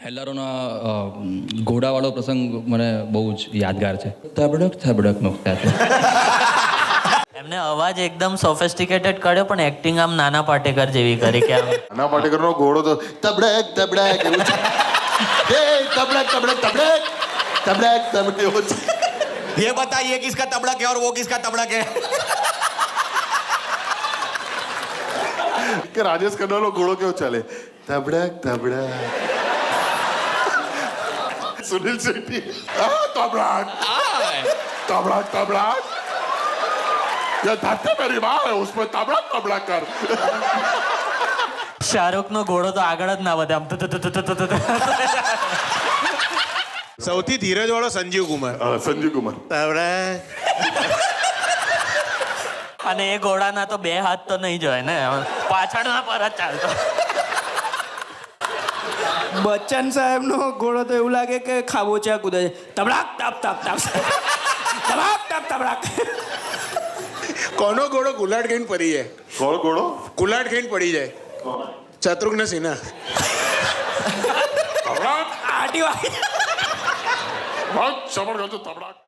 હેલ્લારોના ઘોડાવાળો પ્રસંગ મને બહુ જ યાદગાર છે. થબડક થબડક નોખતા છે. એમને અવાજ એકદમ સોફિસ્ટિકેટેડ કર્યો પણ એક્ટિંગ આમ નાના પાટેકર જેવી કરી કે આમ નાના પાટેકરનો ઘોડો તો તબડક તબડક એવું છે. એ તબડક તબડક તબડક તબડક તબડક એવું છે. ये बता ये किसका तबड़क है और वो किसका तबड़क है. કે રાજેશ ખન્નાનો ઘોડો કેવો ચાલે તબડક તબડક. સુનિલ શેટ્ટી तबड़क तबड़क तबड़क ये धरती मेरी माँ है उसमें तबड़क तबड़क कर. શાહરુખ નો ઘોડો તો આગળ જ ના વધે આમ સૌથી ધીરજ વાળો સંજીવ કુમાર. સંજીવ કુમાર અને એ ઘોડાના તો બે હાથ તો નહીં જોય ને પાછળના પર જ ચાલતો. બચ્ચન સાહેબનો ઘોડો તો એવું લાગે કે ખાબોચિયા કૂદે છે. તબડાક તપ તપ તપ તબડાક તપ તબડાક. કોનો ઘોડો ગુલાટ ખાઈને પડી જાય. કોણ ઘોડો ગુલાટ ખાઈને પડી જાય. શત્રુઘ્ન સિન્હા. તબડક આટી વાગી બહુ જબરદસ્ત તબડક.